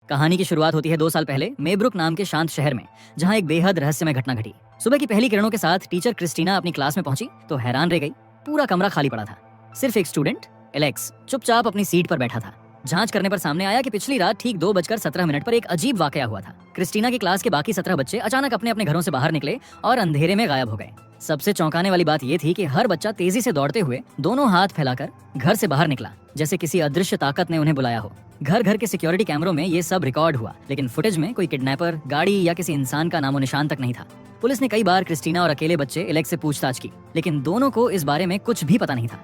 कहानी की शुरुआत होती है 2 साल पहले मेब्रुक नाम के शांत शहर में, जहाँ एक बेहद रहस्यमय घटना घटी। सुबह की पहली किरणों के साथ टीचर क्रिस्टीना अपनी क्लास में पहुंची तो हैरान रह गई। पूरा कमरा खाली पड़ा था। सिर्फ एक स्टूडेंट एलेक्स चुपचाप अपनी सीट पर बैठा था। जांच करने पर सामने आया कि पिछली रात ठीक 2:17 पर एक अजीब वाकया हुआ था। क्रिस्टीना की क्लास के बाकी 17 बच्चे अचानक अपने अपने घरों से बाहर निकले और अंधेरे में गायब हो गए। सबसे चौंकाने वाली बात यह थी कि हर बच्चा तेजी से दौड़ते हुए दोनों हाथ फैलाकर घर से बाहर निकला, जैसे किसी अदृश्य ताकत ने उन्हें बुलाया हो। घर घर के सिक्योरिटी कैमरों में ये सब रिकॉर्ड हुआ, लेकिन फुटेज में कोई किडनैपर, गाड़ी या किसी इंसान का नामो निशान तक नहीं था। पुलिस ने कई बार क्रिस्टीना और अकेले बच्चे एलेक्स से पूछताछ की, लेकिन दोनों को इस बारे में कुछ भी पता नहीं था।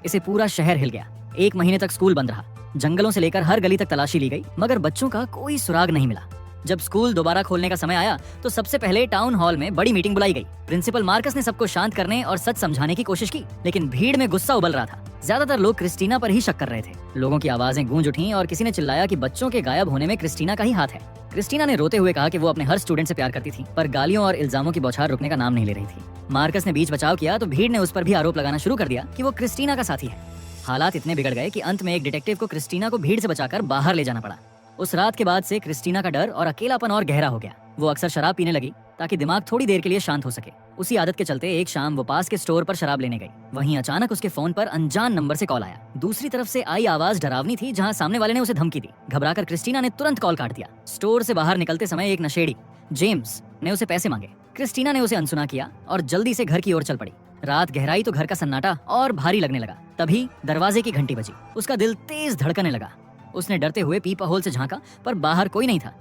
इसे पूरा शहर हिल गया। 1 महीने तक स्कूल बंद रहा। जंगलों से लेकर हर गली तक तलाशी ली गई, मगर बच्चों का कोई सुराग नहीं मिला। जब स्कूल दोबारा खोलने का समय आया तो सबसे पहले टाउन हॉल में बड़ी मीटिंग बुलाई गई। प्रिंसिपल मार्कस ने सबको शांत करने और सच समझाने की कोशिश की, लेकिन भीड़ में गुस्सा उबल रहा था। ज्यादातर लोग क्रिस्टीना पर ही शक कर रहे थे। लोगों की आवाजें गूंज उठी और किसी ने चिल्लाया कि बच्चों के गायब होने में क्रिस्टीना का ही हाथ है। क्रिस्टीना ने रोते हुए कहा कि वो अपने हर स्टूडेंट से प्यार करती थी, पर गालियों और इल्जामों की बौछार रुकने का नाम नहीं ले रही थी। मार्कस ने बीच बचाव किया तो भीड़ ने उस पर भी आरोप लगाना शुरू कर दिया कि वो क्रिस्टीना का साथी है। हालात इतने बिगड़ गए कि अंत में एक डिटेक्टिव को क्रिस्टीना को भीड़ से बचाकर बाहर ले जाना पड़ा। उस रात के बाद से क्रिस्टीना का डर और अकेलापन और गहरा हो गया। वो अक्सर शराब पीने लगी ताकि दिमाग थोड़ी देर के लिए शांत हो सके। उसी आदत के चलते एक शाम वो पास के स्टोर पर शराब लेने गई। वहीं अचानक उसके फोन पर अनजान नंबर से कॉल आया। दूसरी तरफ से आई आवाज डरावनी थी, जहां सामने वाले ने उसे धमकी दी। घबराकर क्रिस्टीना ने तुरंत कॉल काट दिया। स्टोर से बाहर निकलते समय एक नशेड़ी जेम्स ने उसे पैसे मांगे। क्रिस्टीना ने उसे अनसुना किया और जल्दी से घर की ओर चल पड़ी। रात गहराई तो घर का सन्नाटा और भारी लगने लगा। तभी दरवाजे की घंटी बजी। उसका दिल तेज धड़कने लगा। उसने डरते हुए पीपा होल से झांका, पर बाहर कोई नहीं था।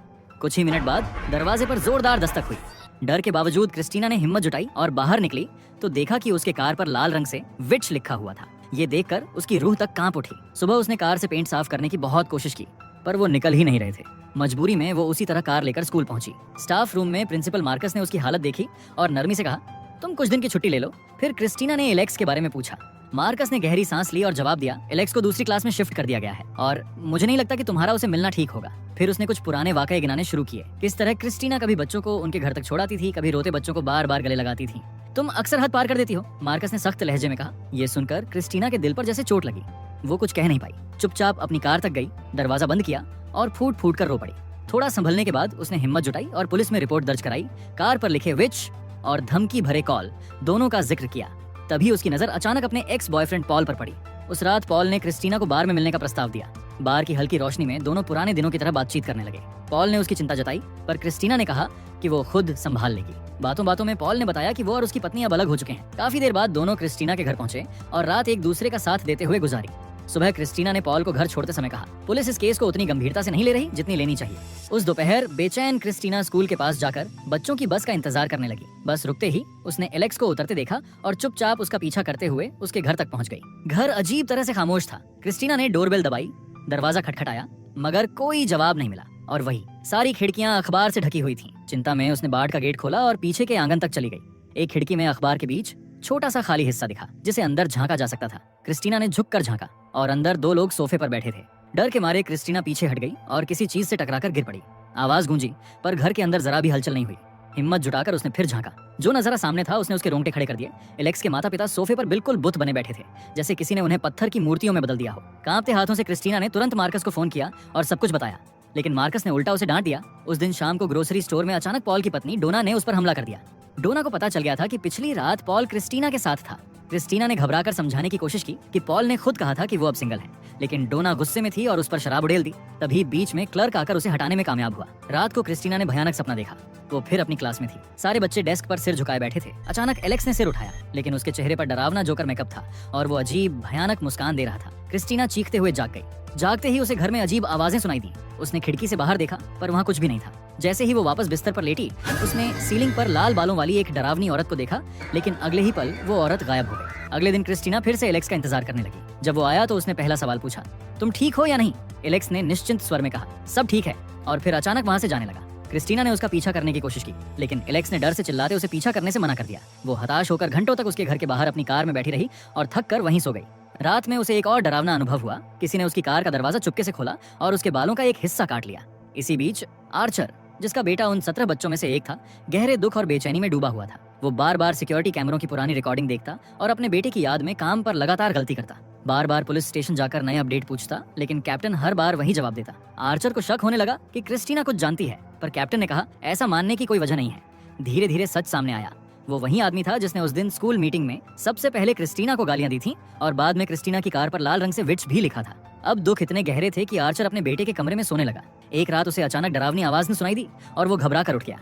कुछ ही मिनट बाद दरवाजे पर जोरदार दस्तक हुई। डर के बावजूद क्रिस्टीना ने हिम्मत जुटाई और बाहर निकली तो देखा कि उसके कार पर लाल रंग से विच लिखा हुआ था। ये देखकर उसकी रूह तक कांप उठी। सुबह उसने कार से पेंट साफ करने की बहुत कोशिश की, पर वो निकल ही नहीं रहे थे। मजबूरी में वो उसी तरह कार लेकर स्कूल पहुंची। स्टाफ रूम में प्रिंसिपल मार्कस ने उसकी हालत देखी और नरमी से कहा, तुम कुछ दिन की छुट्टी ले लो। फिर क्रिस्टीना ने एलेक्स के बारे में पूछा। मार्कस ने गहरी सांस ली और जवाब दिया, एलेक्स को दूसरी क्लास में शिफ्ट कर दिया गया है और मुझे नहीं लगता कि तुम्हारा उसे मिलना ठीक होगा। फिर उसने कुछ पुराने वाकये गिनाने शुरू किए। किस तरह क्रिस्टीना कभी बच्चों को उनके घर तक छोड़ाती थी, कभी रोते बच्चों को बार बार गले लगाती थी। तुम अक्सर हद पार कर देती हो, मार्कस ने सख्त लहजे में कहा। ये सुनकर क्रिस्टीना के दिल पर जैसे चोट लगी। वो कुछ कह नहीं पाई। चुपचाप अपनी कार तक गई, दरवाजा बंद किया और फूट फूट कर रो पड़ी। थोड़ा संभलने के बाद उसने हिम्मत जुटाई और पुलिस में रिपोर्ट दर्ज कराई। कार पर लिखे विच और धमकी भरे कॉल दोनों का जिक्र किया। तभी उसकी नजर अचानक अपने एक्स बॉयफ्रेंड पॉल पर पड़ी। उस रात पॉल ने क्रिस्टीना को बार में मिलने का प्रस्ताव दिया। बार की हल्की रोशनी में दोनों पुराने दिनों की तरह बातचीत करने लगे। पॉल ने उसकी चिंता जताई, पर क्रिस्टीना ने कहा कि वो खुद संभाल लेगी। बातों बातों में पॉल ने बताया कि वो और उसकी पत्नी अब अलग हो चुके हैं। काफी देर बाद दोनों क्रिस्टीना के घर पहुंचे और रात एक दूसरे का साथ देते हुए गुजारी। सुबह क्रिस्टीना ने पॉल को घर छोड़ते समय कहा, पुलिस इस केस को उतनी गंभीरता से नहीं ले रही जितनी लेनी चाहिए। उस दोपहर बेचैन क्रिस्टीना स्कूल के पास जाकर बच्चों की बस का इंतजार करने लगी। बस रुकते ही उसने एलेक्स को उतरते देखा और चुपचाप उसका पीछा करते हुए उसके घर तक पहुंच गई। घर अजीब तरह से खामोश था। क्रिस्टीना ने डोरबेल दबाई, दरवाजा खटखटाया, मगर कोई जवाब नहीं मिला। और वही सारी खिड़कियां अखबार से ढकी हुई थीं। चिंता में उसने बाट का गेट खोला और पीछे के आंगन तक चली गई। एक खिड़की में अखबार के बीच छोटा सा खाली हिस्सा दिखा, जिसे अंदर झांका जा सकता था। क्रिस्टीना ने झुककर झांका और अंदर 2 लोग सोफे पर बैठे थे। डर के मारे क्रिस्टीना पीछे हट गई और किसी चीज से टकराकर गिर पड़ी। आवाज गूंजी, पर घर के अंदर जरा भी हलचल नहीं हुई। हिम्मत जुटाकर उसने फिर झांका। जो नजारा सामने था उसने उसके रोंगटे खड़े कर दिए। एलेक्स के माता पिता सोफे पर बिल्कुल बुत बने बैठे थे, जैसे किसी ने उन्हें पत्थर की मूर्तियों में बदल दिया हो। कांपते हाथों से क्रिस्टीना ने तुरंत मार्कस को फोन किया और सब कुछ बताया, लेकिन मार्कस ने उल्टा उसे डांट दिया। उस दिन शाम को ग्रोसरी स्टोर में अचानक पॉल की पत्नी डोना ने उस पर हमला कर दिया। डोना को पता चल गया था कि पिछली रात पॉल क्रिस्टीना के साथ था। क्रिस्टीना ने घबराकर समझाने की कोशिश की कि पॉल ने खुद कहा था कि वो अब सिंगल है, लेकिन डोना गुस्से में थी और उस पर शराब उड़ेल दी। तभी बीच में क्लर्क आकर उसे हटाने में कामयाब हुआ। रात को क्रिस्टीना ने भयानक सपना देखा। वो फिर अपनी क्लास में थी। सारे बच्चे डेस्क पर सिर झुकाए बैठे थे। अचानक एलेक्स ने सिर उठाया, लेकिन उसके चेहरे पर डरावना जोकर मेकअप था और वो अजीब भयानक मुस्कान दे रहा था। क्रिस्टीना चीखते हुए जाग गई। जागते ही उसे घर में अजीब आवाजें सुनाई दी। उसने खिड़की से बाहर देखा, पर वहाँ कुछ भी नहीं था। जैसे ही वो वापस बिस्तर पर लेटी, उसने सीलिंग पर लाल बालों वाली एक डरावनी औरत को देखा, लेकिन अगले ही पल वो औरत गायब हो गई। अगले दिन क्रिस्टीना फिर से एलेक्स का इंतजार करने लगी। जब वो आया तो उसने पहला सवाल पूछा, तुम ठीक हो या नहीं? एलेक्स ने निश्चिंत स्वर में कहा, सब ठीक है, और फिर अचानक वहाँ से जाने लगा। क्रिस्टीना ने उसका पीछा करने की कोशिश की, लेकिन एलेक्स ने डर से चिल्लाते उसे पीछा करने से मना कर दिया। वो हताश होकर घंटों तक उसके घर के बाहर अपनी कार में बैठी रही और थक कर वहीं सो गई। रात में उसे एक और डरावना अनुभव हुआ। किसी ने उसकी कार का दरवाजा चुपके से खोला और उसके बालों का एक हिस्सा काट लिया। इसी बीच आर्चर, जिसका बेटा उन 17 बच्चों में से एक था, गहरे दुख और बेचैनी में डूबा हुआ था। वो बार बार सिक्योरिटी कैमरों की पुरानी रिकॉर्डिंग देखता और अपने बेटे की याद में काम पर लगातार गलती करता। बार बार पुलिस स्टेशन जाकर नए अपडेट पूछता, लेकिन कैप्टन हर बार वही जवाब देता। आर्चर को शक होने लगा कि क्रिस्टीना कुछ जानती है, पर कैप्टन ने कहा ऐसा मानने की कोई वजह नहीं है। धीरे धीरे सच सामने आया। वो वही आदमी था जिसने उस दिन स्कूल मीटिंग में सबसे पहले क्रिस्टीना को गालियां दी थी और बाद में क्रिस्टीना की कार पर लाल रंग से विट्स भी लिखा था। अब दुख इतने गहरे थे कि आर्चर अपने बेटे के कमरे में सोने लगा। एक रात उसे अचानक डरावनी आवाज ने सुनाई दी और वो घबरा कर उठ गया।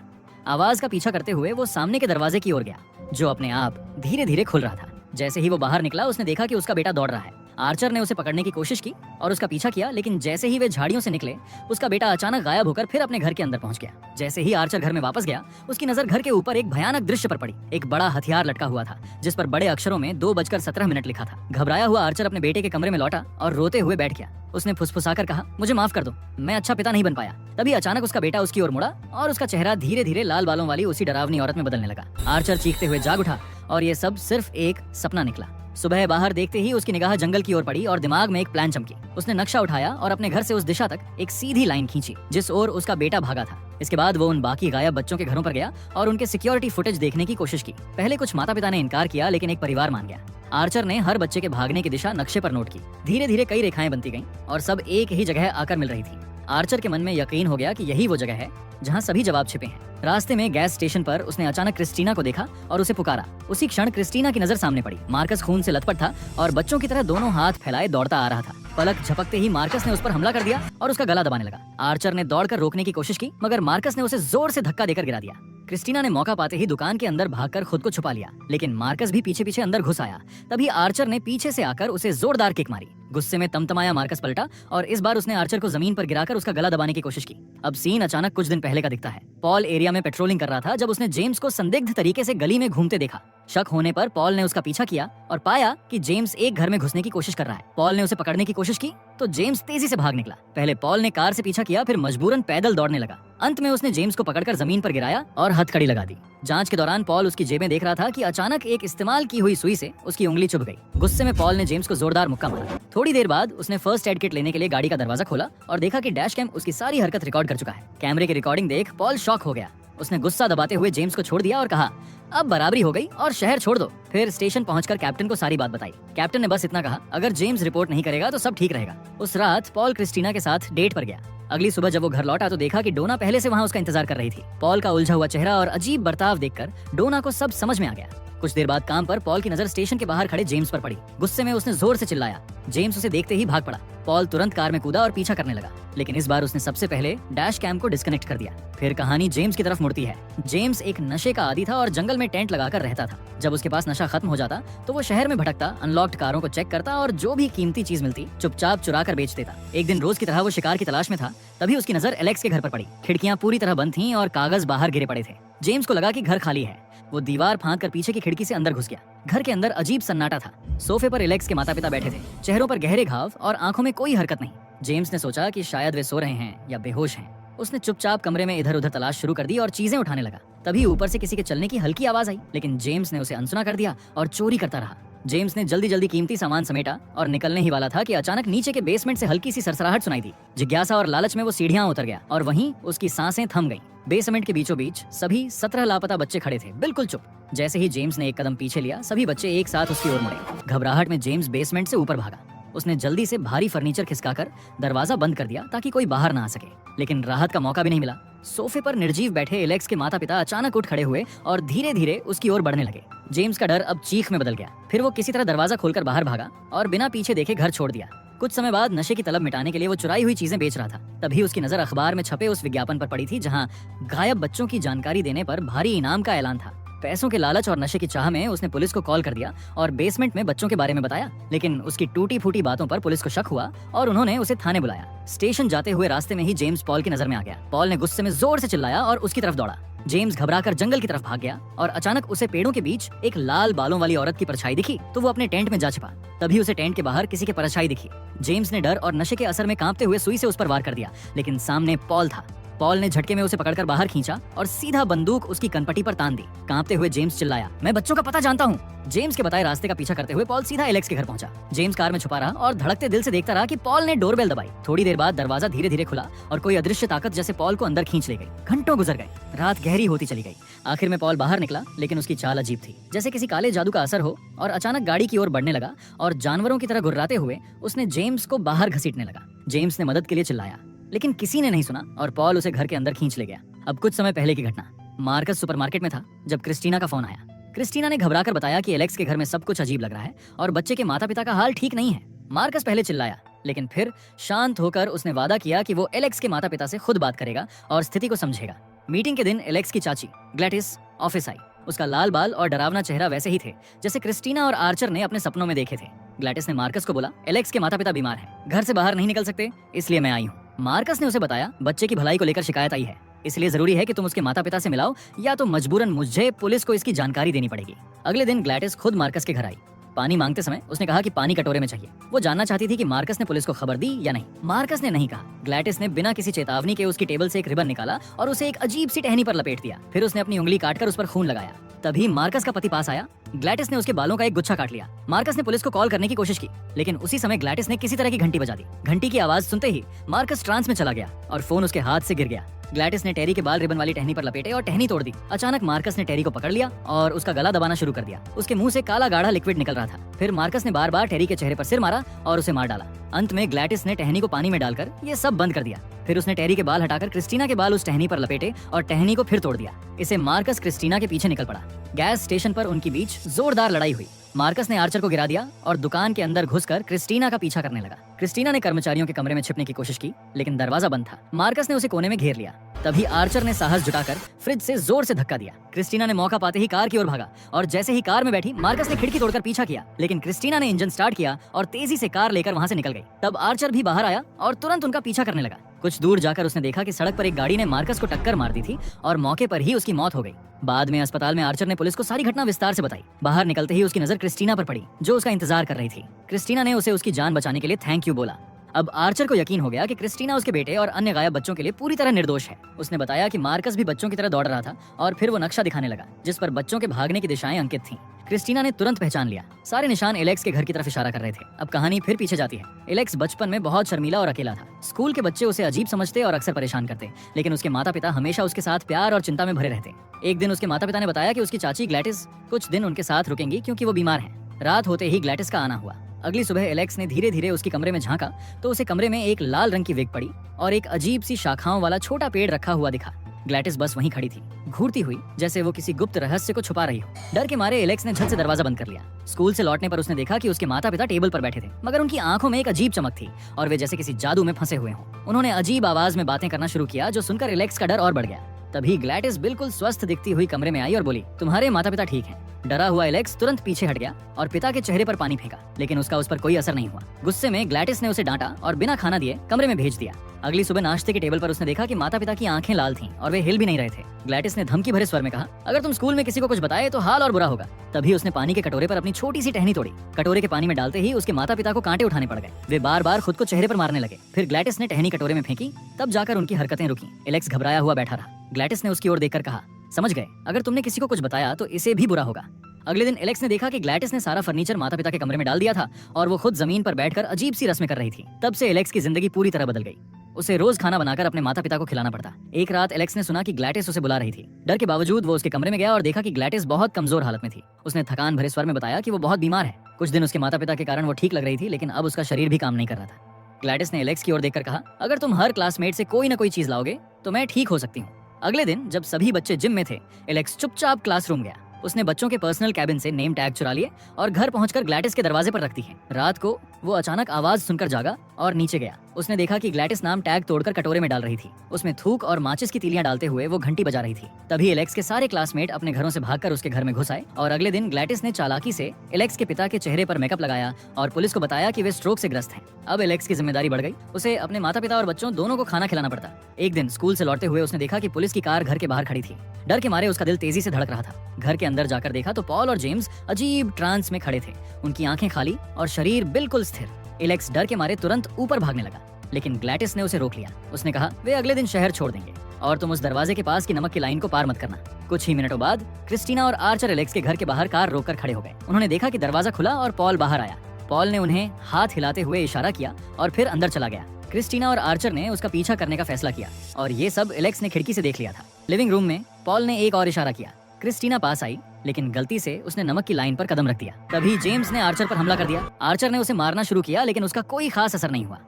आवाज का पीछा करते हुए वो सामने के दरवाजे की ओर गया, जो अपने आप धीरे धीरे खुल रहा था। जैसे ही वो बाहर निकला, उसने देखा कि उसका बेटा दौड़ रहा है। आर्चर ने उसे पकड़ने की कोशिश की और उसका पीछा किया, लेकिन जैसे ही वे झाड़ियों से निकले, उसका बेटा अचानक गायब होकर फिर अपने घर के अंदर पहुंच गया। जैसे ही आर्चर घर में वापस गया, उसकी नजर घर के ऊपर एक भयानक दृश्य पर पड़ी। एक बड़ा हथियार लटका हुआ था, जिस पर बड़े अक्षरों में 2:17 लिखा था। घबराया हुआ आर्चर अपने बेटे के कमरे में लौटा और रोते हुए बैठ गया। उसने फुसफुसाकर कहा, मुझे माफ कर दो, मैं अच्छा पिता नहीं बन पाया। तभी अचानक उसका बेटा उसकी ओर मुड़ा और उसका चेहरा धीरे धीरे लाल बालों वाली उसी डरावनी औरत में बदलने लगा। आर्चर चीखते हुए जाग उठा और ये सब सिर्फ एक सपना निकला। सुबह बाहर देखते ही उसकी निगाह जंगल की ओर पड़ी और दिमाग में एक प्लान चमकी। उसने नक्शा उठाया और अपने घर से उस दिशा तक एक सीधी लाइन खींची जिस ओर उसका बेटा भागा था। इसके बाद वो उन बाकी गायब बच्चों के घरों पर गया और उनके सिक्योरिटी फुटेज देखने की कोशिश की। पहले कुछ माता पिता ने इनकार किया, लेकिन एक परिवार मान गया। आर्चर ने हर बच्चे के भागने की दिशा नक्शे पर नोट की। धीरे धीरे कई रेखाएं बनती गईं और सब एक ही जगह आकर मिल रही थी। आर्चर के मन में यकीन हो गया कि यही वो जगह है जहाँ सभी जवाब छिपे हैं। रास्ते में गैस स्टेशन पर उसने अचानक क्रिस्टीना को देखा और उसे पुकारा। उसी क्षण क्रिस्टीना की नजर सामने पड़ी। मार्कस खून से लथपथ था और बच्चों की तरह दोनों हाथ फैलाए दौड़ता आ रहा था। पलक झपकते ही मार्कस ने उस पर हमला कर दिया और उसका गला दबाने लगा। आर्चर ने दौड़कर रोकने की कोशिश की, मगर मार्कस ने उसे जोर से धक्का देकर गिरा दिया। क्रिस्टीना ने मौका पाते ही दुकान के अंदर भागकर खुद को छुपा लिया, लेकिन मार्कस भी पीछे पीछे अंदर घुस आया। तभी आर्चर ने पीछे से आकर उसे जोरदार किक मारी। गुस्से में तमतमाया मार्कस पलटा और इस बार उसने आर्चर को जमीन पर गिराकर उसका गला दबाने की कोशिश की। अब सीन अचानक कुछ दिन पहले का दिखता है। पॉल एरिया में पेट्रोलिंग कर रहा था जब उसने जेम्स को संदिग्ध तरीके से गली में घूमते देखा। शक होने पर पॉल ने उसका पीछा किया और पाया कि जेम्स एक घर में घुसने की कोशिश कर रहा है। पॉल ने उसे पकड़ने की कोशिश की तो जेम्स तेजी से भाग निकला। पहले पॉल ने कार से पीछा किया, फिर मजबूरन पैदल दौड़ने लगा। अंत में उसने जेम्स को पकड़कर जमीन पर गिराया और हथकड़ी लगा दी। जांच के दौरान पॉल उसकी जेबें देख रहा था कि अचानक एक इस्तेमाल की हुई सुई से उसकी उंगली चुभ गई। गुस्से में पॉल ने जेम्स को जोरदार मुक्का मारा। थोड़ी देर बाद उसने फर्स्ट एड किट लेने के लिए गाड़ी का दरवाजा खोला और देखा कि डैश कैम उसकी सारी हरकत रिकॉर्ड कर चुका है। कैमरे की रिकॉर्डिंग देख पॉल शॉक हो गया। उसने गुस्सा दबाते हुए जेम्स को छोड़ दिया और कहा, अब बराबरी हो गई और शहर छोड़ दो। फिर स्टेशन पहुंचकर कैप्टन को सारी बात बताई। कैप्टन ने बस इतना कहा, अगर जेम्स रिपोर्ट नहीं करेगा तो सब ठीक रहेगा। उस रात पॉल क्रिस्टीना के साथ डेट पर गया। अगली सुबह जब वो घर लौटा तो देखा कि डोना पहले से वहाँ उसका इंतजार कर रही थी। पॉल का उलझा हुआ चेहरा और अजीब बर्ताव देखकर डोना को सब समझ में आ गया। कुछ देर बाद काम पर पॉल की नजर स्टेशन के बाहर खड़े जेम्स पर पड़ी। गुस्से में उसने जोर से चिल्लाया। जेम्स उसे देखते ही भाग पड़ा। पॉल तुरंत कार में कूदा और पीछा करने लगा, लेकिन इस बार उसने सबसे पहले डैश कैम को डिस्कनेक्ट कर दिया। फिर कहानी जेम्स की तरफ मुड़ती है। जेम्स एक नशे का आदी था और जंगल में टेंट लगाकर रहता था। जब उसके पास नशा खत्म हो जाता तो वो शहर में भटकता, अनलॉक्ड कारों को चेक करता और जो भी कीमती चीज मिलती चुपचाप चुरा कर बेच देता। एक दिन रोज की तरह वो शिकार की तलाश में था, तभी उसकी नजर एलेक्स के घर पर पड़ी। खिड़कियां पूरी तरह बंद थीं और कागज बाहर गिरे पड़े थे। जेम्स को लगा कि घर खाली है। वो दीवार फांद कर पीछे की खिड़की से अंदर घुस गया। घर के अंदर अजीब सन्नाटा था। सोफे पर एलेक्स के माता पिता बैठे थे, चेहरों पर गहरे घाव और आंखों में कोई हरकत नहीं। जेम्स ने सोचा कि शायद वे सो रहे हैं या बेहोश हैं। उसने चुपचाप कमरे में इधर उधर तलाश शुरू कर दी और चीजें उठाने लगा। तभी ऊपर से किसी के चलने की हल्की आवाज आई, लेकिन जेम्स ने उसे अनसुना कर दिया और चोरी करता रहा। जेम्स ने जल्दी जल्दी कीमती सामान समेटा और निकलने ही वाला था कि अचानक नीचे के बेसमेंट से हल्की सी सरसराहट सुनाई दी। जिज्ञासा और लालच में वो सीढ़ियां उतर गया और वहीं उसकी सांसें थम गईं। बेसमेंट के बीचों बीच सभी 17 लापता बच्चे खड़े थे, बिल्कुल चुप। जैसे ही जेम्स ने एक कदम पीछे लिया, सभी बच्चे एक साथ उसकी ओर मुड़े। घबराहट में जेम्स बेसमेंट से ऊपर भागा। उसने जल्दी से भारी फर्नीचर खिसकाकर दरवाजा बंद कर दिया ताकि कोई बाहर ना आ सके, लेकिन राहत का मौका भी नहीं मिला। सोफे पर निर्जीव बैठे एलेक्स के माता पिता अचानक उठ खड़े हुए और धीरे धीरे उसकी ओर बढ़ने लगे। जेम्स का डर अब चीख में बदल गया। फिर वो किसी तरह दरवाजा खोलकर बाहर भागा और बिना पीछे देखे घर छोड़ दिया। कुछ समय बाद नशे की तलब मिटाने के लिए वो चुराई हुई चीजें बेच रहा था। तभी उसकी नजर अखबार में छपे उस विज्ञापन पर पड़ी थी जहाँ गायब बच्चों की जानकारी देने पर भारी इनाम का ऐलान था। पैसों के लालच और नशे की चाह में उसने पुलिस को कॉल कर दिया और बेसमेंट में बच्चों के बारे में बताया, लेकिन उसकी टूटी फूटी बातों पर पुलिस को शक हुआ और उन्होंने उसे थाने बुलाया। स्टेशन जाते हुए रास्ते में ही जेम्स पॉल की नजर में आ गया। पॉल ने गुस्से में जोर से चिल्लाया और उसकी तरफ दौड़ा। जेम्स घबराकर जंगल की तरफ भाग गया और अचानक उसे पेड़ों के बीच एक लाल बालों वाली औरत की परछाई दिखी तो वो अपने टेंट में जा छिपा। तभी उसे टेंट के बाहर किसी की परछाई दिखी। जेम्स ने डर और नशे के असर में कांपते हुए सुई से उस पर वार कर दिया, लेकिन सामने पॉल था। पॉल ने झटके में उसे पकड़कर बाहर खींचा और सीधा बंदूक उसकी कनपट्टी पर तान दी। कांपते हुए जेम्स चिल्लाया, मैं बच्चों का पता जानता हूँ। जेम्स के बताए रास्ते का पीछा करते हुए पॉल सीधा एलेक्स के घर पहुंचा। जेम्स कार में छुपा रहा और धड़कते दिल से देखता रहा कि पॉल ने डोरबेल दबाई। थोड़ी देर बाद दरवाजा धीरे धीरे खुला और कोई अदृश्य ताकत जैसे पॉल को अंदर खींच ले गई। घंटों गुजर गए, रात गहरी होती चली गई। आखिर में पॉल बाहर निकला, लेकिन उसकी चाल अजीब थी, जैसे किसी काले जादू का असर हो, और अचानक गाड़ी की ओर बढ़ने लगा और जानवरों की तरह गुर्राते हुए उसने जेम्स को बाहर घसीटने लगा। जेम्स ने मदद के लिए चिल्लाया, लेकिन किसी ने नहीं सुना और पॉल उसे घर के अंदर खींच ले गया। अब कुछ समय पहले की घटना। मार्कस सुपरमार्केट में था जब क्रिस्टीना का फोन आया। क्रिस्टीना ने घबराकर बताया कि एलेक्स के घर में सब कुछ अजीब लग रहा है और बच्चे के माता पिता का हाल ठीक नहीं है। मार्कस पहले चिल्लाया, लेकिन फिर शांत होकर उसने वादा किया कि वो एलेक्स के माता पिता से खुद बात करेगा और स्थिति को समझेगा। मीटिंग के दिन एलेक्स की चाची ग्लैटिस ऑफिस आई। उसका लाल बाल और डरावना चेहरा वैसे ही थे जैसे क्रिस्टीना और आर्चर ने अपने सपनों में देखे थे। ग्लैटिस ने मार्कस को बोला, एलेक्स के माता पिता बीमार हैं, घर से बाहर नहीं निकल सकते, इसलिए मैं आई हूँ। मार्कस ने उसे बताया, बच्चे की भलाई को लेकर शिकायत आई है, इसलिए जरूरी है कि तुम उसके माता पिता से मिलाओ, या तो मजबूरन मुझे पुलिस को इसकी जानकारी देनी पड़ेगी। अगले दिन ग्लैटिस खुद मार्कस के घर आई। पानी मांगते समय उसने कहा कि पानी कटोरे में चाहिए। वो जानना चाहती थी कि मार्कस ने पुलिस को खबर दी या नहीं। मार्कस ने नहीं कहा। ग्लैटिस ने बिना किसी चेतावनी के उसकी टेबल से एक रिबन निकाला और उसे एक अजीब सी टहनी पर लपेट दिया। फिर उसने अपनी उंगली काटकर उस पर खून लगाया। तभी मार्कस का पति पास आया। ग्लैटिस ने उसके बालों का एक गुच्छा काट लिया। मार्कस ने पुलिस को कॉल करने की कोशिश की, लेकिन उसी समय ग्लैटिस ने किसी तरह की घंटी बजा दी। घंटी की आवाज सुनते ही मार्कस ट्रांस में चला गया और फोन उसके हाथ से गिर गया। ग्लैटिस ने टेरी के बाल रिबन वाली टहनी पर लपेटे और टहनी तोड़ दी। अचानक मार्कस ने टेरी को पकड़ लिया और उसका गला दबाना शुरू कर दिया। उसके मुंह से काला गाढ़ा लिक्विड निकल रहा था। फिर मार्कस ने बार बार टेरी के चेहरे पर सिर मारा और उसे मार डाला। अंत में ग्लैटिस ने टहनी को पानी में डालकर ये सब बंद कर दिया। फिर उसने टेरी के बाल हटाकर क्रिस्टीना के बाल उस टहनी पर लपेटे और टहनी को फिर तोड़ दिया। इसे मार्कस क्रिस्टीना के पीछे निकल पड़ा। गैस स्टेशन पर उनके बीच जोरदार लड़ाई हुई। मार्कस ने आर्चर को गिरा दिया और दुकान के अंदर घुसकर क्रिस्टीना का पीछा करने लगा। क्रिस्टीना ने कर्मचारियों के कमरे में छिपने की कोशिश की, लेकिन दरवाजा बंद था। मार्कस ने उसे कोने में घेर लिया। तभी आर्चर ने साहस जुटाकर फ्रिज से जोर से धक्का दिया। क्रिस्टीना ने मौका पाते ही कार की ओर भागा और जैसे ही कार में बैठी, मार्कस ने खिड़की तोड़कर पीछा किया, लेकिन क्रिस्टीना ने इंजन स्टार्ट किया और तेजी से कार लेकर वहां से निकल गई। तब आर्चर भी बाहर आया और तुरंत उनका पीछा करने लगा। कुछ दूर जाकर उसने देखा कि सड़क पर एक गाड़ी ने मार्कस को टक्कर मार दी थी और मौके पर ही उसकी मौत हो गई। बाद में अस्पताल में आर्चर ने पुलिस को सारी घटना विस्तार से बताई। बाहर निकलते ही उसकी नजर क्रिस्टीना पर पड़ी, जो उसका इंतजार कर रही थी। क्रिस्टीना ने उसे उसकी जान बचाने के लिए थैंक यू बोला। अब आर्चर को यकीन हो गया कि क्रिस्टीना उसके बेटे और अन्य गायब बच्चों के लिए पूरी तरह निर्दोष है। उसने बताया कि मार्कस भी बच्चों की तरह दौड़ रहा था और फिर वो नक्शा दिखाने लगा जिस पर बच्चों के भागने की दिशाएं अंकित थीं। क्रिस्टीना ने तुरंत पहचान लिया। सारे निशान एलेक्स के घर की तरफ इशारा कर रहे थे। अब कहानी फिर पीछे जाती है। एलेक्स बचपन में बहुत शर्मीला और अकेला था। स्कूल के बच्चे उसे अजीब समझते और अक्सर परेशान करते, लेकिन उसके माता पिता हमेशा उसके साथ प्यार और चिंता में भरे रहते। एक दिन उसके माता पिता ने बताया कि उसकी चाची ग्लैटिस कुछ दिन उनके साथ रुकेंगी क्योंकि वो बीमार है। रात होते ही ग्लैटिस का आना हुआ। अगली सुबह एलेक्स ने धीरे धीरे उसके कमरे में झांका तो उसे कमरे में एक लाल रंग की विग पड़ी और एक अजीब सी शाखाओं वाला छोटा पेड़ रखा हुआ दिखा। ग्लैटिस बस वहीं खड़ी थी, घूरती हुई, जैसे वो किसी गुप्त रहस्य को छुपा रही हो। डर के मारे एलेक्स ने झट से दरवाजा बंद कर लिया। स्कूल से लौटने पर उसने देखा कि उसके माता पिता टेबल पर बैठे थे, मगर उनकी आंखों में एक अजीब चमक थी और वे जैसे किसी जादू में फंसे हुए हों। उन्होंने अजीब आवाज में बातें करना शुरू किया, जो सुनकर एलेक्स का डर और बढ़ गया। तभी ग्लैटिस बिल्कुल स्वस्थ दिखती हुई कमरे में आई और बोली, तुम्हारे माता पिता ठीक हैं। डरा हुआ एलेक्स तुरंत पीछे हट गया और पिता के चेहरे पर पानी फेंका, लेकिन उसका उस पर कोई असर नहीं हुआ। गुस्से में ग्लैटिस ने उसे डांटा और बिना खाना दिए कमरे में भेज दिया। अगली सुबह नाश्ते के टेबल पर उसने देखा कि माता पिता की आंखें लाल थीं और वे हिल भी नहीं रहे थे। ग्लैटिस ने धमकी भरे स्वर में कहा, अगर तुम स्कूल में किसी को कुछ बताए तो हाल और बुरा होगा। तभी उसने पानी के कटोरे पर अपनी छोटी सी टहनी तोड़ी। कटोरे के पानी में डालते ही उसके माता पिता को कांटे उठाने पड़ गए। वे बार बार खुद को चेहरे पर मारने लगे। फिर ग्लैटिस ने टहनी कटोरे में फेंकी, तब जाकर उनकी हरकतें रुकी। एलेक्स घबराया हुआ बैठा रहा। ग्लैटिस ने उसकी ओर देखकर कहा, समझ गए, अगर तुमने किसी को कुछ बताया तो इसे भी बुरा होगा। अगले दिन एलेक्स ने देखा कि ग्लैटिस ने सारा फर्नीचर माता पिता के कमरे में डाल दिया था और वो खुद जमीन पर बैठकर अजीब सी रस्में कर रही थी। तब से एलेक्स की जिंदगी पूरी तरह बदल गई। उसे रोज खाना बनाकर अपने माता पिता को खिलाना पड़ता। एक रात एलेक्स ने सुना कि ग्लैटिस उसे बुला रही थी। डर के बावजूद वो उसके कमरे में गया और देखा कि ग्लैटिस बहुत कमजोर हालत में थी। उसने थकान भरे स्वर में बताया कि वो बहुत बीमार है। कुछ दिन उसके माता पिता के कारण वो ठीक लग रही थी, लेकिन अब उसका शरीर भी काम नहीं कर रहा था। ग्लैटिस ने एलेक्स की ओर देखकर कहा, अगर तुम हर क्लासमेट से कोई ना कोई चीज लाओगे तो मैं ठीक हो सकती हूँ। अगले दिन जब सभी बच्चे जिम में थे, एलेक्स चुपचाप क्लासरूम गया। उसने बच्चों के पर्सनल कैबिन से नेम टैग चुरा लिए और घर पहुंचकर ग्लैटिस के दरवाजे पर रख दी है। रात को वो अचानक आवाज सुनकर जागा और नीचे गया। उसने देखा कि ग्लैटिस नाम टैग तोड़कर कटोरे में डाल रही थी। उसमें थूक और माचिस की तीलियां डालते हुए वो घंटी बजा रही थी। तभी एलेक्स के सारे क्लासमेट अपने घरों से भागकर उसके घर में घुस आए और अगले दिन ग्लैटिस ने चालाकी से एलेक्स के पिता के चेहरे पर मेकअप लगाया और पुलिस को बताया कि वे स्ट्रोक से ग्रस्त हैं। अब एलेक्स की जिम्मेदारी बढ़ गई। उसे अपने माता पिता और बच्चों दोनों को खाना खिलाना पड़ता। एक दिन स्कूल से लौटते हुए उसने देखा कि पुलिस की कार घर के बाहर खड़ी थी। डर के मारे उसका दिल तेजी से धड़क रहा था। घर के अंदर जाकर देखा तो पॉल और जेम्स अजीब ट्रांस में खड़े थे, उनकी आंखें खाली और शरीर बिल्कुल स्थिर। एलेक्स डर के मारे तुरंत ऊपर भागने लगा, लेकिन ग्लैटिस ने उसे रोक लिया। उसने कहा, वे अगले दिन शहर छोड़ देंगे। और तुम उस दरवाजे के पास की नमक की लाइन को पार मत करना। कुछ ही मिनटों बाद क्रिस्टीना और आर्चर एलेक्स के घर के बाहर कार रोककर खड़े हो गए। उन्होंने देखा कि दरवाजा खुला और पॉल बाहर आया। पॉल ने उन्हें हाथ हिलाते हुए इशारा किया और फिर अंदर चला गया। क्रिस्टीना और आर्चर ने उसका पीछा करने का फैसला किया और ये सब एलेक्स ने खिड़की से देख लिया था। लिविंग रूम में पॉल ने एक और इशारा किया। क्रिस्टीना पास आई, लेकिन गलती से उसने नमक की लाइन पर कदम रख दिया। तभी जेम्स ने आर्चर पर हमला कर दिया। आर्चर ने उसे मारना शुरू किया, लेकिन उसका कोई खास असर नहीं हुआ।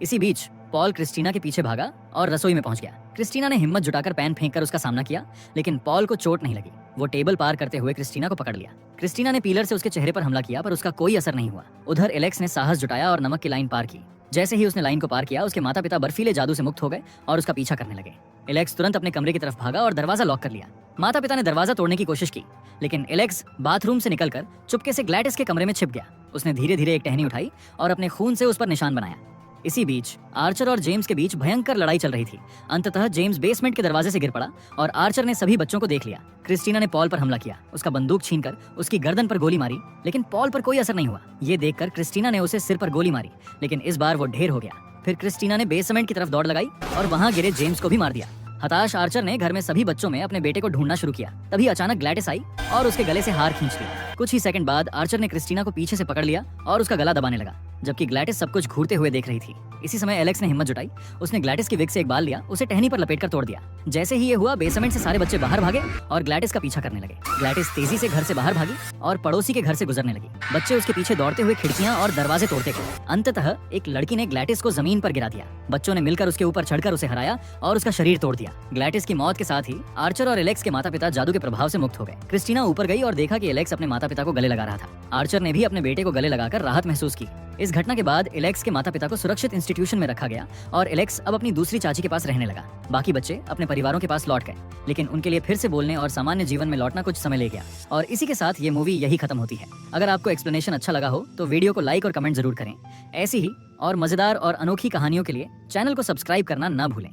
इसी बीच पॉल क्रिस्टीना के पीछे भागा और रसोई में पहुंच गया। क्रिस्टीना ने हिम्मत जुटाकर पैन फेंककर उसका सामना किया, लेकिन पॉल को चोट नहीं लगी। वो टेबल पार करते हुए क्रिस्टीना को पकड़ लिया। क्रिस्टीना ने पीलर से उसके चेहरे पर हमला किया, पर उसका कोई असर नहीं हुआ। उधर एलेक्स ने साहस जुटाया और नमक की लाइन पार की। जैसे ही उसने लाइन को पार किया, उसके माता पिता बर्फीले जादू से मुक्त हो गए और उसका पीछा करने लगे। एलेक्स तुरंत अपने कमरे की तरफ भागा और दरवाजा लॉक कर लिया। माता पिता ने दरवाजा तोड़ने की कोशिश की, लेकिन एलेक्स बाथरूम से निकलकर चुपके से ग्लैडिस के कमरे में छिप गया। उसने धीरे धीरे एक टहनी उठाई और अपने खून से उस पर निशान बनाया। इसी बीच आर्चर और जेम्स के बीच भयंकर लड़ाई चल रही थी। अंततः जेम्स बेसमेंट के दरवाजे से गिर पड़ा और आर्चर ने सभी बच्चों को देख लिया। क्रिस्टीना ने पॉल पर हमला किया, उसका बंदूक छीनकर उसकी गर्दन पर गोली मारी, लेकिन पॉल पर कोई असर नहीं हुआ। ये देखकर क्रिस्टीना ने उसे सिर पर गोली मारी, लेकिन इस बार वो ढेर हो गया। फिर क्रिस्टीना ने बेसमेंट की तरफ दौड़ लगाई और वहां गिरे जेम्स को भी मार दिया। हताश आर्चर ने घर में सभी बच्चों में अपने बेटे को ढूंढना शुरू किया। तभी अचानक ग्लैडिस आई और उसके गले से हार खींच लिया। कुछ ही सेकंड बाद आर्चर ने क्रिस्टीना को पीछे से पकड़ लिया और उसका गला दबाने लगा, जबकि ग्लैडिस सब कुछ घूरते हुए देख रही थी। इसी समय एलेक्स ने हिम्मत जुटाई। उसने ग्लैडिस की विग से एक बाल लिया, उसे टहनी पर लपेटकर तोड़ दिया। जैसे ही ये हुआ, बेसमेंट से सारे बच्चे बाहर भागे और ग्लैडिस का पीछा करने लगे। ग्लैडिस तेजी से घर से बाहर भागी और पड़ोसी के घर से गुजरने लगी। बच्चे उसके पीछे दौड़ते हुए खिड़कियां और दरवाजे तोड़ते गए। अंततः एक लड़की ने ग्लैडिस को जमीन पर गिरा दिया। बच्चों ने मिलकर उसके ऊपर चढ़कर उसे हराया और उसका शरीर तोड़ दिया। ग्लैडिस की मौत के साथ ही आर्चर और एलेक्स के माता पिता जादू के प्रभाव से मुक्त हो गए। क्रिस्टीना ऊपर गई और देखा कि एलेक्स अपने माता पिता को गले लगा रहा था। आर्चर ने भी अपने बेटे को गले लगाकर राहत महसूस की। इस घटना के बाद एलेक्स के माता पिता को सुरक्षित इंस्टीट्यूशन में रखा गया और एलेक्स अब अपनी दूसरी चाची के पास रहने लगा। बाकी बच्चे अपने परिवारों के पास लौट गए, लेकिन उनके लिए फिर से बोलने और सामान्य जीवन में लौटना कुछ समय ले गया। और इसी के साथ ये मूवी यही खत्म होती है। अगर आपको एक्सप्लेनेशन अच्छा लगा हो तो वीडियो को लाइक और कमेंट जरूर करें। ऐसी ही और मजेदार और अनोखी कहानियों के लिए चैनल को सब्सक्राइब करना ना भूलें।